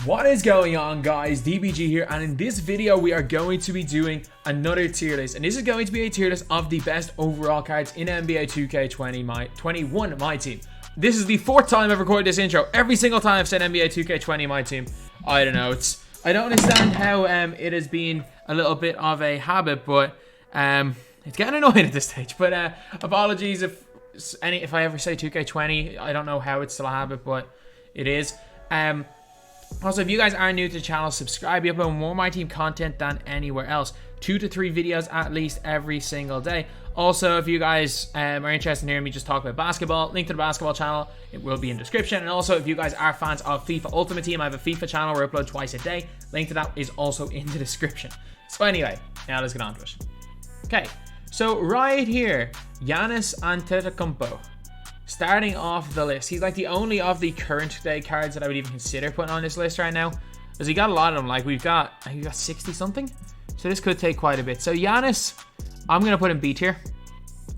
What is going on, guys? DBG here, and in this video we are going to be doing another tier list, and this is going to be a tier list of the best overall cards in NBA 2K21 MyTEAM. This is the fourth time I've recorded this intro. Every single time I've said NBA 2K20 MyTEAM. I don't know, I don't understand how it has been a little bit of a habit, but it's getting annoying at this stage. But apologies if I ever say 2K20. I don't know how it's still a habit, but it is. Also, if you guys are new to the channel, subscribe. We upload more MyTEAM content than anywhere else. 2 to 3 videos at least every single day. Also, if you guys are interested in hearing me just talk about basketball, link to the basketball channel, it will be in the description. And also, if you guys are fans of FIFA Ultimate Team, I have a FIFA channel where I upload twice a day. Link to that is also in the description. So anyway, now let's get on to it. Okay, so right here, Giannis Antetokounmpo. Starting off the list, he's like the only of the current day cards that I would even consider putting on this list right now, because he got a lot of them. Like we got 60 something, so this could take quite a bit. So Giannis, I'm gonna put him B tier.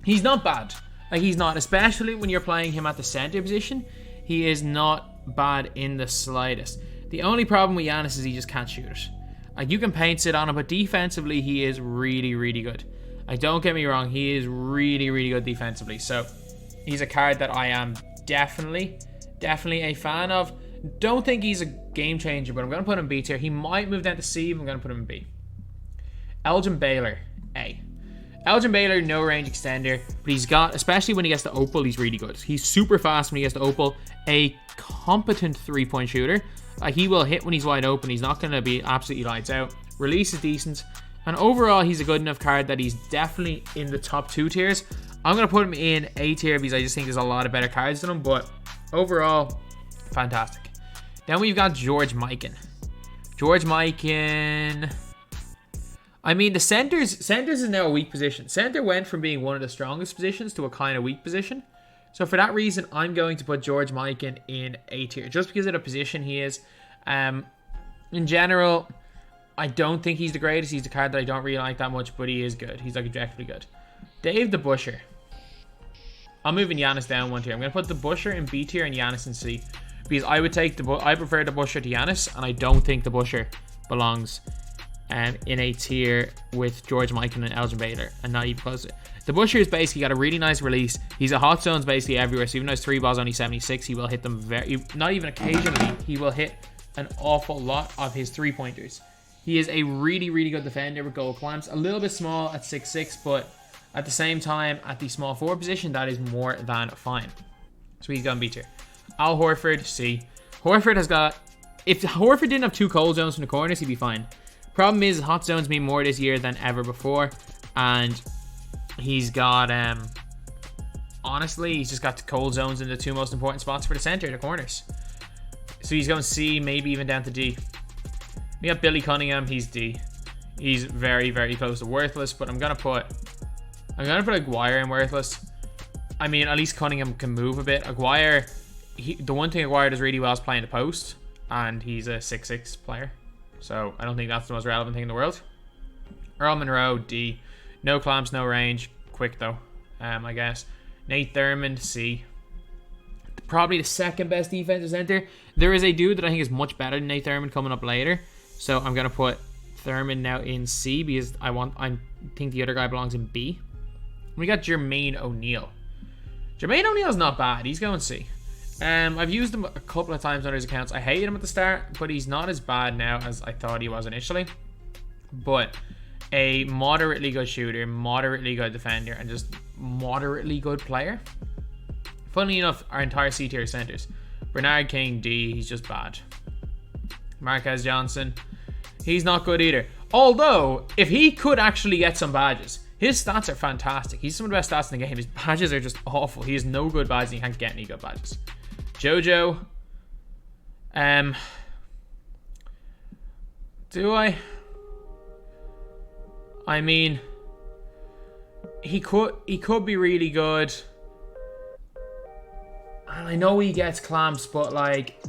He's not bad, like he's not, especially when you're playing him at the center position. He is not bad in the slightest. The only problem with Giannis is he just can't shoot it. Like you can paint it on him, but defensively he is really, really good. Like don't get me wrong, he is really, really good defensively. So he's a card that I am definitely a fan of. Don't think he's a game changer, but I'm going to put him B tier. He might move down to C, but I'm going to put him in B. Elgin Baylor, A. Elgin Baylor, no range extender, but he's got, especially when he gets to Opal, he's really good. He's super fast when he gets to Opal. A competent three-point shooter. Like he will hit when he's wide open. He's not going to be absolutely lights out. Release is decent. And overall, he's a good enough card that he's definitely in the top 2 tiers. I'm going to put him in A tier because I just think there's a lot of better cards than him, but overall, fantastic. Then we've got Miken. Miken. I mean, the centers is now a weak position. Center went from being one of the strongest positions to a kind of weak position. So for that reason, I'm going to put Miken in A tier, just because of the position he is. In general, I don't think he's the greatest. He's the card that I don't really like that much, but he is good. He's like objectively good. Dave the Busher. I'm moving Giannis down 1 tier. I'm going to put the Busher in B tier and Giannis in C. Because I would take I prefer the Busher to Giannis, and I don't think the Busher belongs in a tier with Miken and Elgin Baylor, and not even close. The Busher is basically got a really nice release. He's a hot zones basically everywhere, so even though his 3 balls only 76, he will hit them not even occasionally, he will hit an awful lot of his 3-pointers. He is a really, really good defender with gold clamps. A little bit small at 6'6", but at the same time, at the small forward position, that is more than fine. So he's gone B tier. Al Horford, C. Horford has got... If Horford didn't have 2 cold zones from the corners, he'd be fine. Problem is, hot zones mean more this year than ever before. And he's got... honestly, he's just got the cold zones in the 2 most important spots for the center, the corners. So he's going C, maybe even down to D. We got Billy Cunningham, he's D. He's very, very close to worthless, but I'm going to put Aguirre in worthless. I mean, at least Cunningham can move a bit. Aguirre, the one thing Aguirre does really well is playing the post, and he's a 6'6" player. So I don't think that's the most relevant thing in the world. Earl Monroe, D. No clamps, no range. Quick though, I guess. Nate Thurmond, C. Probably the second best defensive center. There is a dude that I think is much better than Nate Thurmond coming up later. So I'm going to put Thurmond now in C because I think the other guy belongs in B. We got Germaine O'Neal. Germaine O'Neal's not bad. He's going C. I've used him a couple of times on his accounts. I hated him at the start, but he's not as bad now as I thought he was initially. But a moderately good shooter, moderately good defender, and just moderately good player. Funnily enough, our entire C tier centers. Bernard King, D. He's just bad. Marquez Johnson. He's not good either. Although, if he could actually get some badges, his stats are fantastic. He's some of the best stats in the game. His badges are just awful. He has no good badges and he can't get any good badges. JoJo. Do I? I mean, he could be really good. And I know he gets clamps, but like,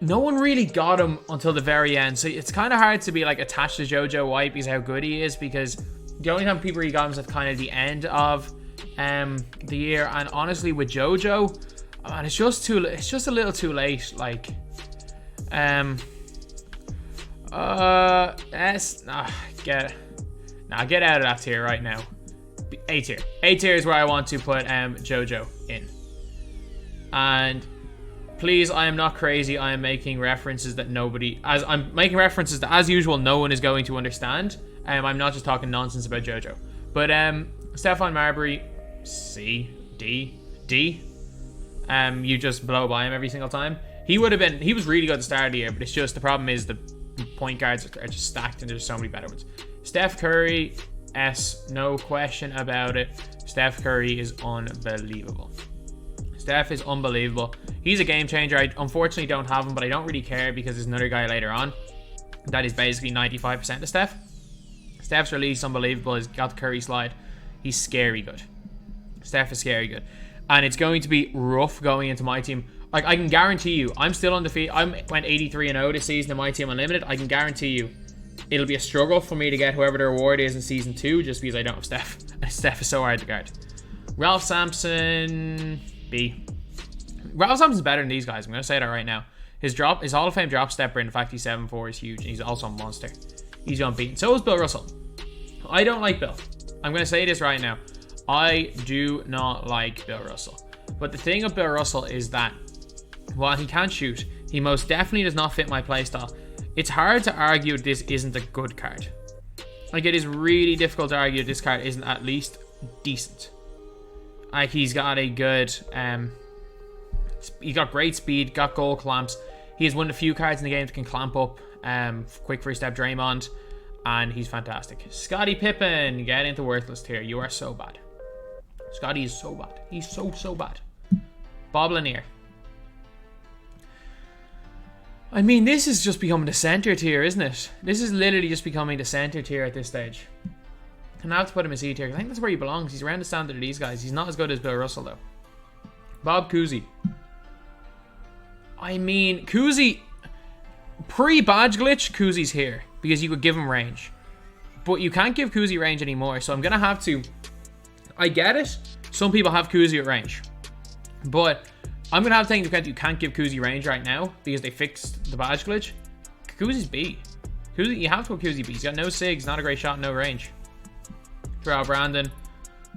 no one really got him until the very end. So it's kind of hard to be like attached to JoJo White because how good he is, because the only time people really got him is at kind of the end of the year. And honestly, with JoJo, man, it's just a little too late. Like, Get out of that tier right now. A tier. A tier is where I want to put JoJo in. And please, I am not crazy. I am making references that as usual, no one is going to understand. I'm not just talking nonsense about JoJo. But Stefan Marbury, C, D, D. You just blow by him every single time. He was really good at the start of the year, but it's just the problem is the point guards are just stacked and there's so many better ones. Steph Curry, S, no question about it. Steph Curry is unbelievable. Steph is unbelievable. He's a game changer. I unfortunately don't have him, but I don't really care because there's another guy later on that is basically 95% of Steph. Steph's release unbelievable. He's got the Curry slide. He's scary good. Steph is scary good. And it's going to be rough going into my team. Like, I can guarantee you, I'm still undefeated. I went 83-0 this season in my team unlimited. I can guarantee you, it'll be a struggle for me to get whoever the reward is in season 2 just because I don't have Steph. And Steph is so hard to guard. Ralph Sampson, B. Ralph Sampson's better than these guys. I'm going to say that right now. His Hall of Fame drop stepper, in fact, he's 7'4", is huge. And he's also a monster. He's unbeaten. So is Bill Russell. I don't like Bill. I'm going to say this right now. I do not like Bill Russell. But the thing with Bill Russell is that while he can shoot, he most definitely does not fit my playstyle. It's hard to argue this isn't a good card. Like, it is really difficult to argue this card isn't at least decent. Like, he's got a good... he's got great speed, got goal clamps. He is one of the few cards in the game that can clamp up quick free step Draymond. And he's fantastic. Scottie Pippen, get into worthless tier. You are so bad. Scottie is so bad. He's so bad. Bob Lanier. I mean, this is just becoming the center tier, isn't it? This is literally just becoming the center tier at this stage. And I have to put him in C tier. I think that's where he belongs. He's around the standard of these guys. He's not as good as Bill Russell, though. Bob Cousy. I mean, Cousy... Pre-badge glitch, Cousy's here. Because you could give him range. But you can't give Cousy range anymore. So I'm going to have to... I get it. Some people have Cousy at range. But I'm going to have to take into account you can't give Cousy range right now. Because they fixed the badge glitch. Cousy's B. Cousy, you have to put Cousy B. He's got no SIGs, not a great shot, no range. Terrell Brandon.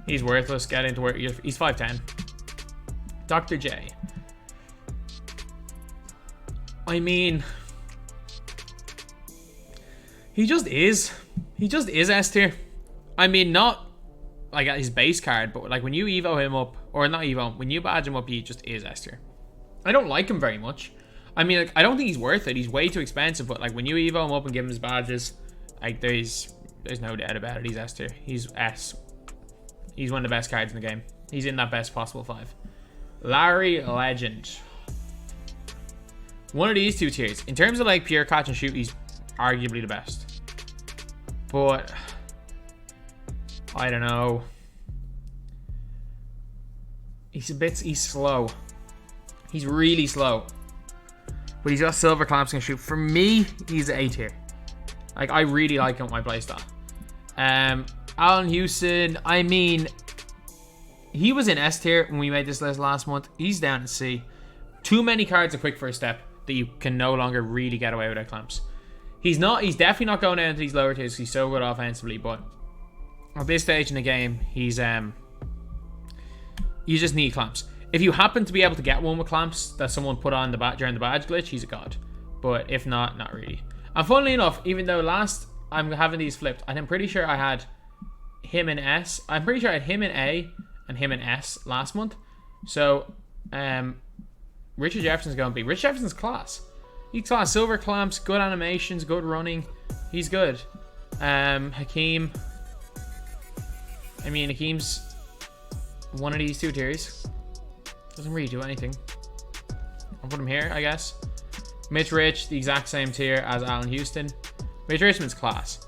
He's worthless. Get into where... He's 5'10". Dr. J. I mean... He just is. He just is S tier. I mean, not like at his base card, but like when you evo him up, or not evo, when you badge him up, he just is S tier. I don't like him very much. I mean, like, I don't think he's worth it. He's way too expensive, but like when you evo him up and give him his badges, like there's no doubt about it. He's S tier. He's S. He's one of the best cards in the game. He's in that best possible 5. Larry Legend. One of these two tiers. In terms of like pure catch and shoot, he's arguably the best. But I don't know. He's slow. He's really slow. But he's got silver clamps and shoot. For me, he's A tier. Like, I really like him with my playstyle. Alan Hewson, I mean, he was in S tier when we made this list last month. He's down in C. Too many cards are quick for a step that you can no longer really get away without clamps. He's definitely not going down to these lower tiers. He's so good offensively, but at this stage in the game, you just need clamps. If you happen to be able to get one with clamps that someone put on during the badge glitch, he's a god. But if not, not really. And funnily enough, even though I'm having these flipped, I'm pretty sure I had him in S. I'm pretty sure I had him in A and him in S last month. So, Richard Jefferson's going to be. Richard Jefferson's class. He's class. Silver clamps, good animations, good running. He's good. Hakeem. I mean, Hakeem's one of these two tiers. Doesn't really do anything. I'll put him here, I guess. Mitch Rich, the exact same tier as Allen Houston. Mitch Richmond's class.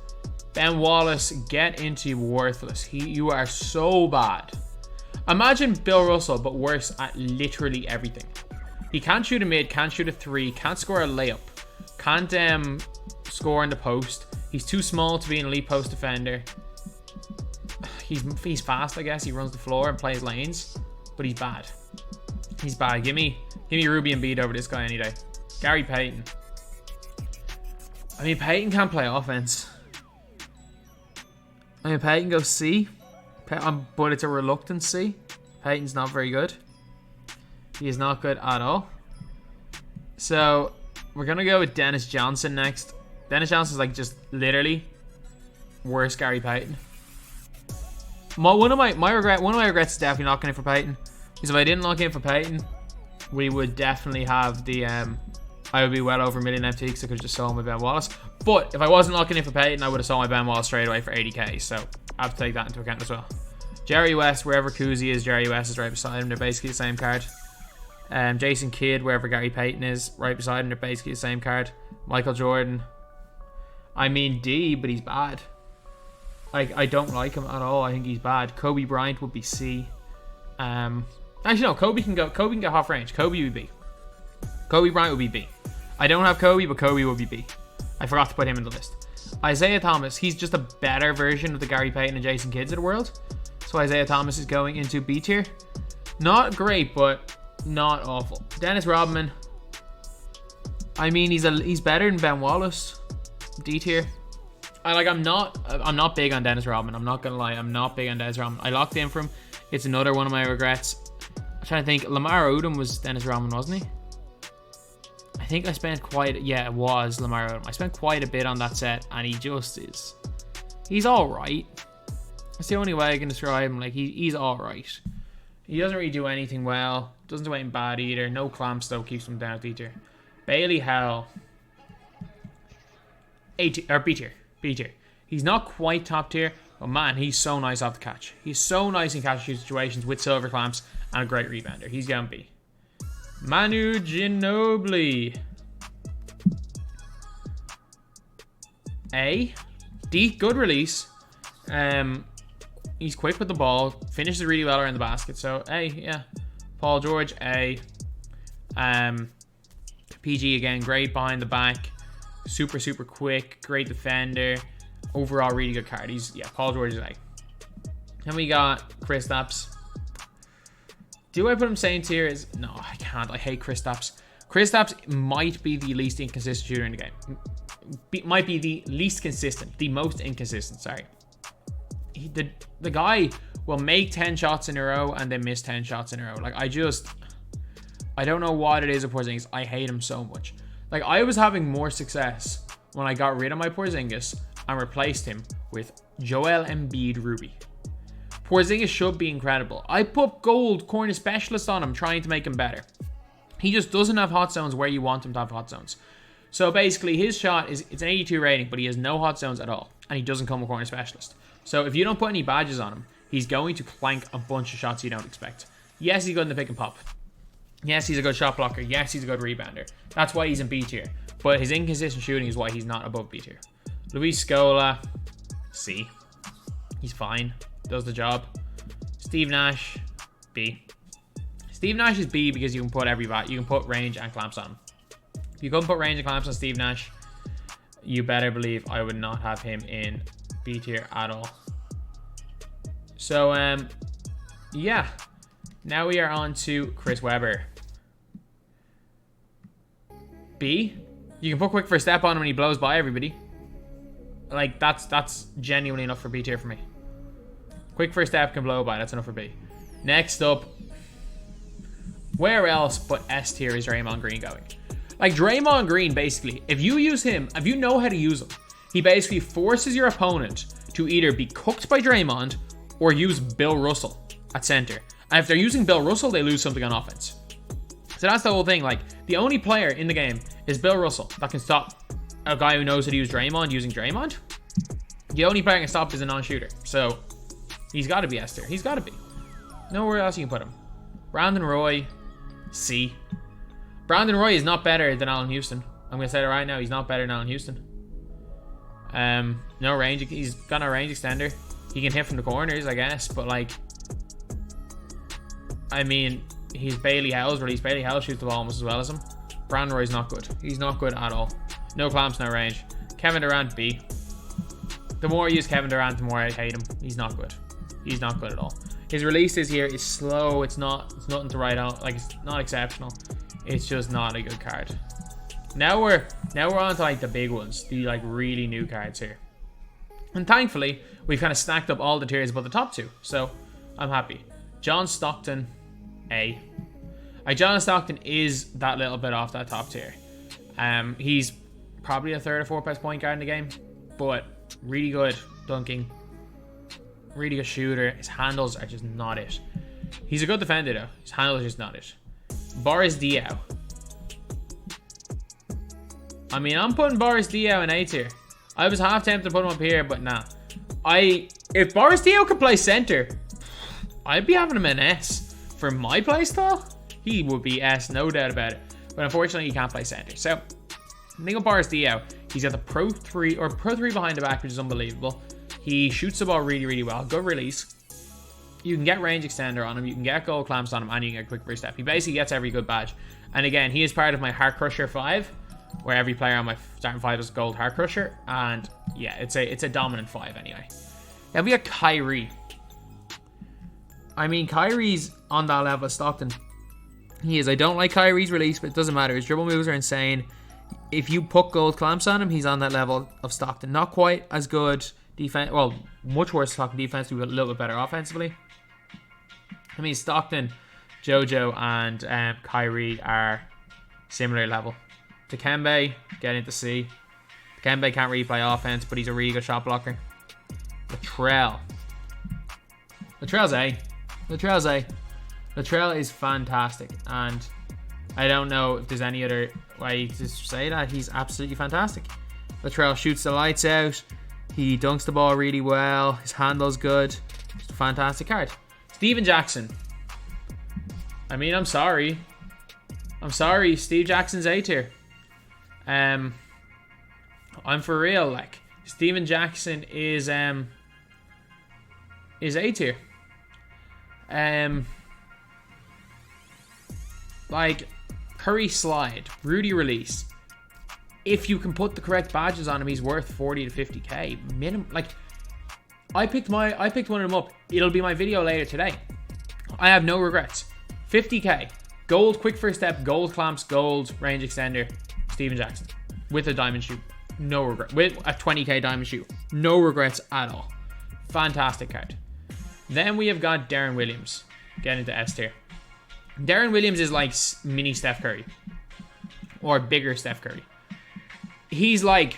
Ben Wallace, get into worthless. You are so bad. Imagine Bill Russell, but worse at literally everything. He can't shoot a mid, can't shoot a 3, can't score a layup, can't score in the post. He's too small to be an elite post defender. He's fast, I guess. He runs the floor and plays lanes, but he's bad. He's bad. Give me Ruby and Embiid over this guy any day. Gary Payton. I mean, Peyton can't play offense. I mean, Peyton goes C. But it's a reluctant C. Peyton's not very good. He is not good at all. So, we're going to go with Dennis Johnson next. Dennis Johnson's like just literally worse Gary Payton. One of my regrets is definitely locking in for Peyton. Because if I didn't lock in for Peyton, we would definitely have the I would be well over a million MT because I could have just sold my Ben Wallace. But if I wasn't locking in for Peyton, I would have sold my Ben Wallace straight away for 80k. So I have to take that into account as well. Jerry West, wherever Kuzi is, Jerry West is right beside him. They're basically the same card. Jason Kidd, wherever Gary Payton is, right beside him. They're basically the same card. Michael Jordan. I mean D, but he's bad. I don't like him at all. I think he's bad. Kobe Bryant would be C. Actually no, Kobe can get half range. Kobe would be B. Kobe Bryant would be B. I don't have Kobe, but Kobe would be B. I forgot to put him in the list. Isaiah Thomas, he's just a better version of the Gary Payton and Jason Kidds of the world. So Isaiah Thomas is going into B tier. Not great, but not awful. Dennis Rodman. I mean, he's better than Ben Wallace. D tier. I'm not big on Dennis Rodman. I'm not gonna lie. I'm not big on Dennis Rodman. I locked in for him. It's another one of my regrets. I'm trying to think. Lamar Odom was Dennis Rodman, wasn't he? I think I spent it was Lamar Odom. I spent quite a bit on that set, and he just is. He's all right. That's the only way I can describe him. Like he's all right. He doesn't really do anything well. Doesn't do anything bad either. No clamps though keeps him down at D tier. Bailey Howell. B tier. B tier. He's not quite top tier, but man, he's so nice off the catch. He's so nice in catch and shoot situations with silver clamps and a great rebounder. He's going B. Manu Ginobili. A. D. Good release. He's quick with the ball. Finishes really well around the basket. So A. Yeah. Paul George. A. PG again. Great behind the back. Super quick. Great defender. Overall really good card. Paul George is A. Then we got Kristaps. Do I put him same tier as... No, I can't. I hate Kristaps. Kristaps might be the least inconsistent shooter in the game. Might be the least consistent. The most inconsistent, sorry. The guy will make 10 shots in a row and then miss 10 shots in a row. Like, I don't know what it is with Porzingis. I hate him so much. Like, I was having more success when I got rid of my Porzingis and replaced him with Joel Embiid Ruby. Porzingis should be incredible. I put gold corner specialist on him trying to make him better. He just doesn't have hot zones where you want him to have hot zones. So basically his shot it's an 82 rating, but he has no hot zones at all. And he doesn't come with corner specialist. So if you don't put any badges on him, he's going to clank a bunch of shots you don't expect. Yes, he's good in the pick and pop. Yes, he's a good shot blocker. Yes, he's a good rebounder. That's why he's in B tier. But his inconsistent shooting is why he's not above B tier. Luis Scola, C. He's fine. Does the job. Steve Nash, B. Steve Nash is B because you can put you can put range and clamps on him. If you couldn't put range and clamps on Steve Nash, you better believe I would not have him in B tier at all. So, yeah. Now we are on to Chris Webber. B. You can put quick first step on him and he blows by everybody. Like, that's genuinely enough for B tier for me. Quick first step can blow by. That's enough for B. Next up, where else but S tier is Raymond Green going? Like, Draymond Green, basically, if you use him, if you know how to use him, he basically forces your opponent to either be cooked by Draymond or use Bill Russell at center. And if they're using Bill Russell, they lose something on offense. So that's the whole thing. Like, the only player in the game is Bill Russell that can stop a guy who knows how to use Draymond using Draymond. The only player that can stop is a non-shooter. So he's got to be S tier. He's got to be. Nowhere else you can put him. Brandon Roy, C. Brandon Roy is not better than Allen Hewson. I'm going to say it right now. He's not better than Allen Hewson. No range. He's got no range extender. He can hit from the corners, I guess. But, like, I mean, he's Bailey Howell's release. Bailey Howell shoots the ball almost as well as him. Brandon Roy's not good. He's not good at all. No clamps, no range. Kevin Durant, B. The more I use Kevin Durant, the more I hate him. He's not good. He's not good at all. His releases here is slow. It's nothing to write out. Like, it's not exceptional. It's just not a good card. Now we're on to like the big ones, the like really new cards here. And thankfully, we've kind of stacked up all the tiers above the top 2. So I'm happy. John Stockton, A. John Stockton is that little bit off that top tier. He's probably a 3rd or 4th best point guard in the game, but really good dunking, really good shooter. His handles are just not it. He's a good defender though. His handles are just not it. Boris Diaw. I mean, I'm putting Boris Diaw in A tier. I was half tempted to put him up here, but nah. If Boris Diaw could play center, I'd be having him in S. For my playstyle, he would be S, no doubt about it. But unfortunately, he can't play center. So, the thing with Boris Diaw, he's got the Pro 3 behind the back, which is unbelievable. He shoots the ball really, really well. Good release. You can get range extender on him, you can get goal clamps on him, and you can get quick first step. He basically gets every good badge. And again, he is part of my Heart Crusher 5, where every player on my starting 5 is gold Heart Crusher. And yeah, it's a dominant 5 anyway. Now we got Kyrie. I mean, Kyrie's on that level of Stockton. He is. I don't like Kyrie's release, but it doesn't matter. His dribble moves are insane. If you put gold clamps on him, he's on that level of Stockton. Not quite as good defense. Well, much worse Stockton defensively, but a little bit better offensively. I mean, Stockton, JoJo, and Kyrie are similar level. Dikembe, get into C. Dikembe can't really play offense, but he's a really good shot blocker. Latrell. Latrell's A. Latrell's A. Latrell is fantastic, and I don't know if there's any other way to say that. He's absolutely fantastic. Latrell shoots the lights out. He dunks the ball really well. His handle's good. Just a fantastic card. Steven Jackson. I mean, I'm sorry. Steve Jackson's A tier. I'm for real. Like, Steven Jackson is A tier. Like, Curry slide, Rudy release. If you can put the correct badges on him, he's worth 40 to 50k minimum. Like, I picked one of them up. It'll be my video later today. I have no regrets. 50k, gold quick first step, gold clamps, gold range extender, Steven Jackson with a diamond shoe. No regret. With a 20k diamond shoe. No regrets at all. Fantastic card. Then we have got Darren Williams. Get into S tier. Darren Williams is like mini Steph Curry. Or bigger Steph Curry. He's like...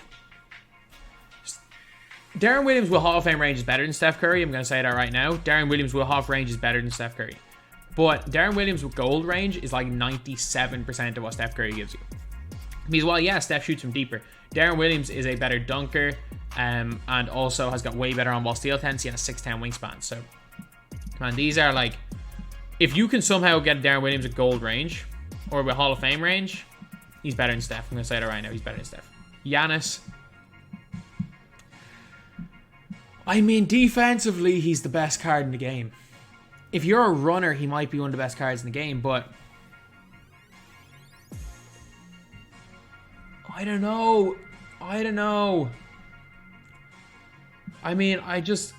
Darren Williams with Hall of Fame range is better than Steph Curry. I'm going to say that right now. Darren Williams with Hall of Fame range is better than Steph Curry. But Darren Williams with gold range is like 97% of what Steph Curry gives you. Because while, yeah, Steph shoots from deeper, Darren Williams is a better dunker and also has got way better on-ball steal tendency and a 6'10 wingspan. So, man, these are like... If you can somehow get Darren Williams with gold range or with Hall of Fame range, he's better than Steph. I'm going to say that right now. He's better than Steph. Giannis. I mean, defensively, he's the best card in the game. If you're a runner, he might be one of the best cards in the game, but... I don't know. I mean, I just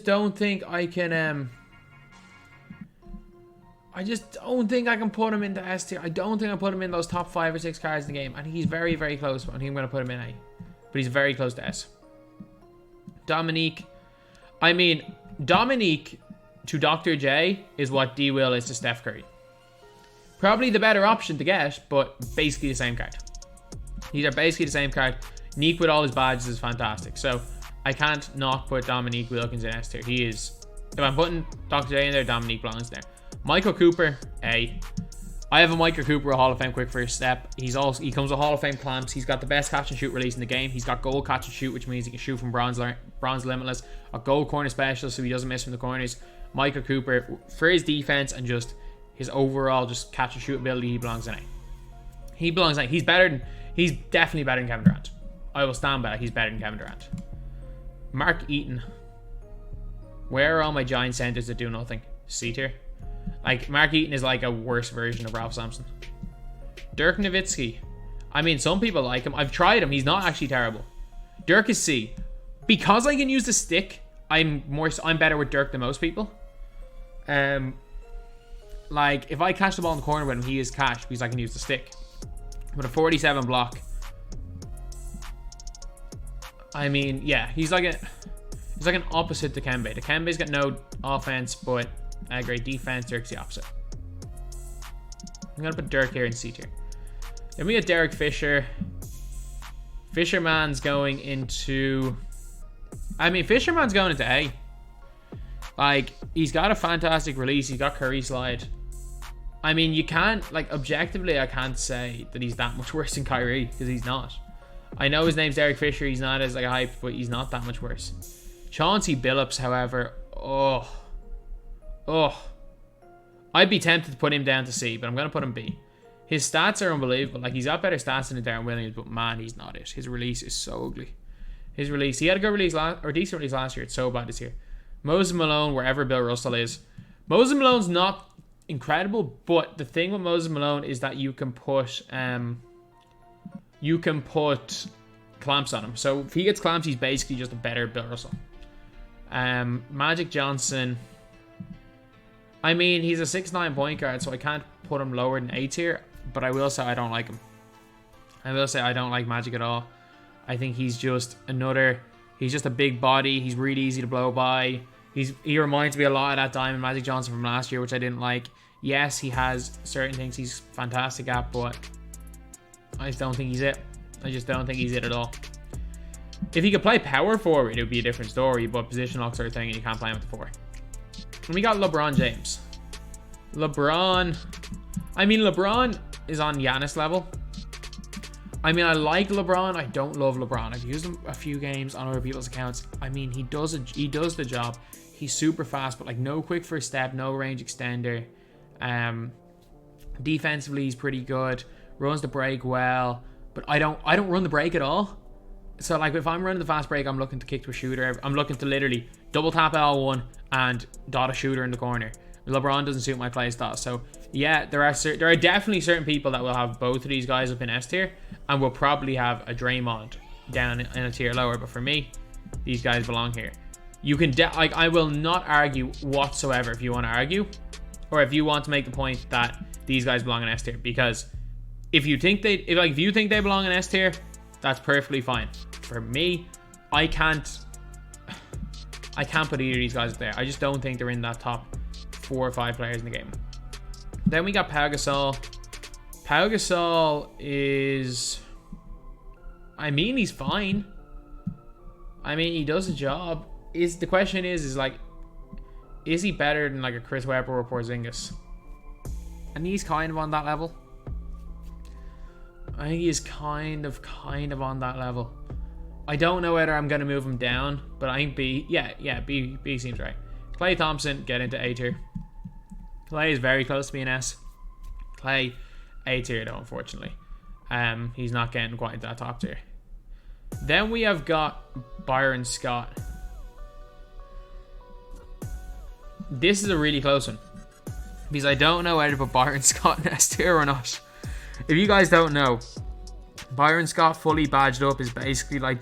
don't think I can, I just don't think I can put him into S tier. I don't think I put him in those top 5 or 6 cards in the game. I think he's very, very close. I think I'm going to put him in A. But he's very close to S. Dominique. I mean, Dominique to Dr. J is what D. Will is to Steph Curry. Probably the better option to get, but basically the same card. These are basically the same card. Neek with all his badges is fantastic. So I can't not put Dominique Wilkins in S tier. He is... If I'm putting Dr. J in there, Dominique belongs there. Michael Cooper, A. I have a Michael Cooper, a Hall of Fame quick first step. He comes with Hall of Fame clamps. He's got the best catch and shoot release in the game. He's got gold catch and shoot, which means he can shoot from bronze limitless. A gold corner specialist, so he doesn't miss from the corners. Michael Cooper, for his defense and just his overall just catch and shoot ability, he belongs in A. He belongs in A. He's definitely better than Kevin Durant. I will stand by that. He's better than Kevin Durant. Mark Eaton. Where are all my giant centers that do nothing? C tier. Like, Mark Eaton is like a worse version of Ralph Sampson. Dirk Nowitzki. I mean, some people like him. I've tried him. He's not actually terrible. Dirk is C. Because I can use the stick, I'm better with Dirk than most people. Like, if I catch the ball in the corner with him, he is cash because I can use the stick. with a 47 block. I mean, yeah, he's like an opposite to Kembe. Kembe's got no offense, but a great defense. Dirk's the opposite. I'm gonna put Dirk here in C tier. Then we got Derek Fisher. Fisherman's going into... I mean, Fisherman's going into A. Like, he's got a fantastic release. He's got Curry slide. I mean, you can't, like, objectively, I can't say that he's that much worse than Kyrie, because he's not. I know his name's Derek Fisher. He's not as, like, hyped, but he's not that much worse. Chauncey Billups, however, I'd be tempted to put him down to C, but I'm going to put him B. His stats are unbelievable. Like, he's got better stats than Darren Williams, but man, he's not it. His release is so ugly. His release, he had a good release decent release last year. It's so bad this year. Moses Malone, wherever Bill Russell is. Moses Malone's not incredible, but the thing with Moses Malone is that you can put clamps on him. So if he gets clamps, he's basically just a better Bill Russell. Magic Johnson. I mean, he's a 6'9" point guard, so I can't put him lower than A tier, but I will say I don't like him. I will say I don't like Magic at all. I think he's just a big body. He's really easy to blow by. He reminds me a lot of that Diamond Magic Johnson from last year, which I didn't like. Yes, he has certain things he's fantastic at, but I just don't think he's it. I just don't think he's it at all. If he could play power forward, it would be a different story, but position lock sort of thing, and you can't play him with the 4. And we got LeBron James. LeBron is on Giannis level. I mean, I like LeBron. I don't love LeBron. I've used him a few games on other people's accounts. I mean, he does the job. He's super fast, but like no quick first step, no range extender. Defensively, he's pretty good. Runs the break well, but I don't run the break at all. So like if I'm running the fast break, I'm looking to kick to a shooter. I'm looking to literally double tap L1 and dot a shooter in the corner. LeBron doesn't suit my play style. So yeah, there are definitely certain people that will have both of these guys up in S tier, and will probably have a Draymond down in a tier lower. But for me, these guys belong here. You can I will not argue whatsoever if you want to argue, or if you want to make the point that these guys belong in S tier, because if you think they belong in S tier, that's perfectly fine. For me, I can't put either of these guys up there. I just don't think they're in that top 4 or 5 players in the game. Then we got Pau Gasol. Pau Gasol is... I mean, he's fine. I mean, he does a job. The question is like, is he better than like a Chris Webber or Porzingis? And he's kind of on that level. I think he's kind of on that level. I don't know whether I'm going to move him down, but I think B. Yeah, B seems right. Klay Thompson, get into A tier. Klay is very close to being S. Klay, A tier though, unfortunately. He's not getting quite into that top tier. Then we have got Byron Scott. This is a really close one, because I don't know whether to put Byron Scott in S tier or not. If you guys don't know, Byron Scott fully badged up is basically like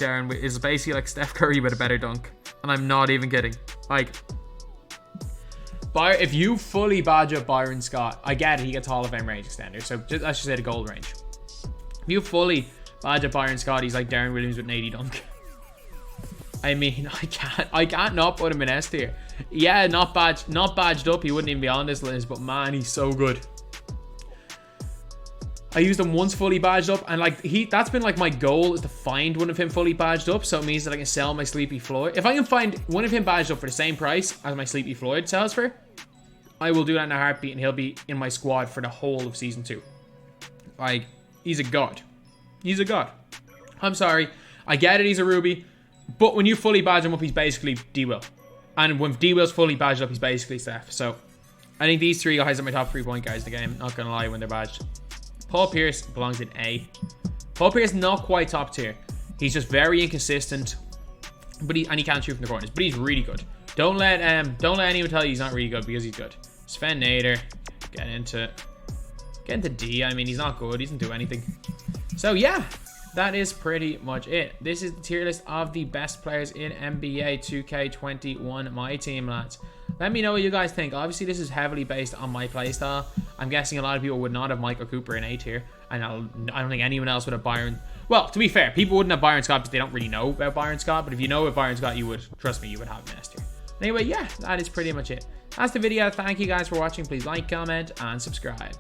Steph Curry with a better dunk, and I'm not even kidding. Like, if you fully badge up Byron Scott, I get it, he gets Hall of Fame range extender, so let's just say the gold range. If you fully badge up Byron Scott, he's like Darren Williams with an 80 dunk. I mean, I can't not put him in S tier. Yeah, not badged up, he wouldn't even be on this list, but man, he's so good. I used him once fully badged up, and like that's been like my goal, is to find one of him fully badged up, so it means that I can sell my Sleepy Floyd. If I can find one of him badged up for the same price as my Sleepy Floyd sells for, I will do that in a heartbeat, and he'll be in my squad for the whole of season 2. Like, he's a god. He's a god. I'm sorry, I get it, he's a Ruby, but when you fully badge him up, he's basically D-Will. And when D-Will's fully badged up, he's basically Steph. So I think these 3 guys are my top 3 point guys in the game, not gonna lie, when they're badged. Paul Pierce belongs in A. Paul Pierce not quite top tier. He's just very inconsistent, but he can't shoot from the corners. But he's really good. Don't let anyone tell you he's not really good, because he's good. Sven Nader, get into D. I mean, he's not good. He doesn't do anything. So yeah, that is pretty much it. This is the tier list of the best players in NBA 2K21 MyTEAM, lads. Let me know what you guys think. Obviously, this is heavily based on my playstyle, I'm guessing a lot of people would not have Michael Cooper in A tier, and I don't think anyone else would have Byron. Well, to be fair, people wouldn't have Byron Scott because they don't really know about Byron Scott, but if you know about Byron Scott, you would, trust me, you would have him in S tier. Anyway, yeah, that is pretty much it. That's the video. Thank you guys for watching. Please like, comment, and subscribe.